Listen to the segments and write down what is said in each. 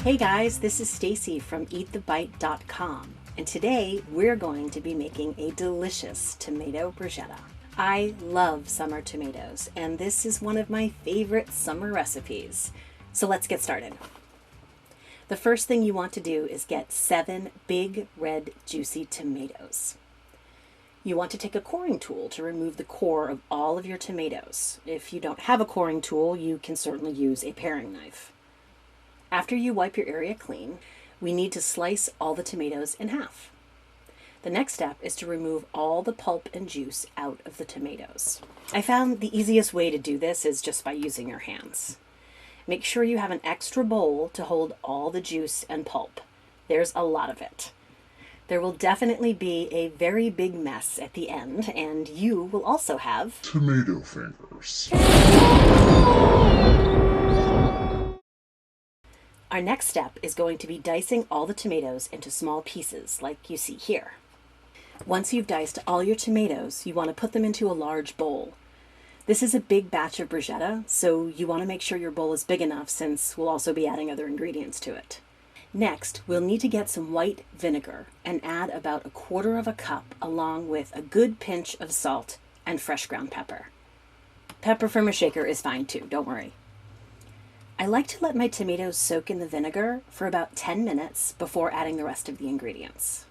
Hey guys, this is Stacy from eatthebite.com, and today we're going to be making a delicious tomato bruschetta. I love summer tomatoes, and this is one of my favorite summer recipes. So let's get started. The first thing you want to do is get 7 big red juicy tomatoes. You want to take a coring tool to remove the core of all of your tomatoes. If you don't have a coring tool, you can certainly use a paring knife. After you wipe your area clean, we need to slice all the tomatoes in half. The next step is to remove all the pulp and juice out of the tomatoes. I found the easiest way to do this is just by using your hands. Make sure you have an extra bowl to hold all the juice and pulp. There's a lot of it. There will definitely be a very big mess at the end, and you will also have tomato fingers. Our next step is going to be dicing all the tomatoes into small pieces, like you see here. Once you've diced all your tomatoes, you want to put them into a large bowl. This is a big batch of bruschetta, so you want to make sure your bowl is big enough since we'll also be adding other ingredients to it. Next, we'll need to get some white vinegar and add about 1/4 cup along with a good pinch of salt and fresh ground pepper. Pepper from a shaker is fine too, don't worry. I like to let my tomatoes soak in the vinegar for about 10 minutes before adding the rest of the ingredients.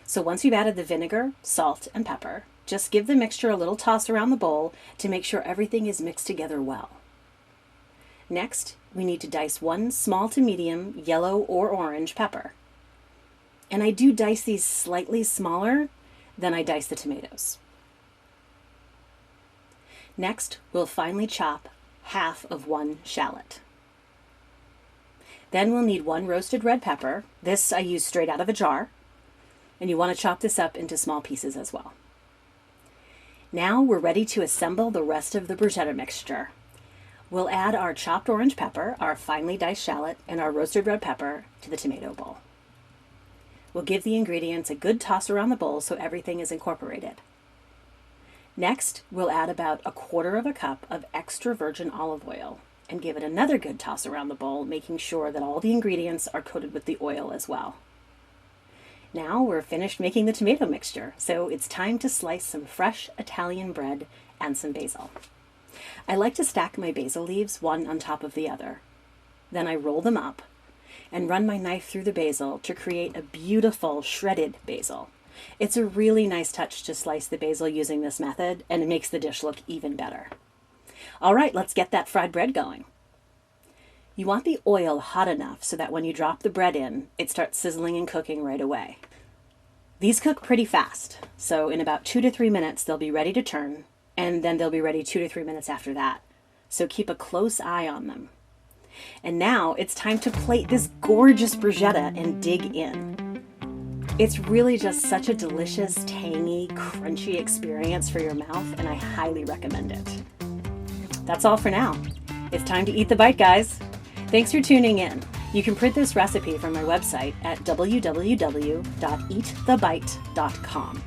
So once you've added the vinegar, salt, and pepper, just give the mixture a little toss around the bowl to make sure everything is mixed together well. Next, we need to dice 1 small to medium yellow or orange pepper. And I do dice these slightly smaller than I dice the tomatoes. Next, we'll finely chop half of 1 shallot. Then we'll need 1 roasted red pepper. This I use straight out of a jar. And you want to chop this up into small pieces as well. Now we're ready to assemble the rest of the bruschetta mixture. We'll add our chopped orange pepper, our finely diced shallot, and our roasted red pepper to the tomato bowl. We'll give the ingredients a good toss around the bowl so everything is incorporated. Next, we'll add about 1/4 cup of extra virgin olive oil and give it another good toss around the bowl, making sure that all the ingredients are coated with the oil as well. Now we're finished making the tomato mixture, so it's time to slice some fresh Italian bread and some basil. I like to stack my basil leaves one on top of the other. Then I roll them up and run my knife through the basil to create a beautiful shredded basil. It's a really nice touch to slice the basil using this method, and it makes the dish look even better. All right, let's get that fried bread going. You want the oil hot enough so that when you drop the bread in, it starts sizzling and cooking right away. These cook pretty fast, so in about 2 to 3 minutes they'll be ready to turn, and then they'll be ready 2 to 3 minutes after that. So keep a close eye on them. And now it's time to plate this gorgeous bruschetta and dig in. It's really just such a delicious, tangy, crunchy experience for your mouth, and I highly recommend it. That's all for now. It's time to eat the bite, guys. Thanks for tuning in. You can print this recipe from my website at www.eatthebite.com.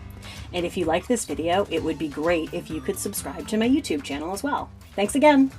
And if you liked this video, it would be great if you could subscribe to my YouTube channel as well. Thanks again.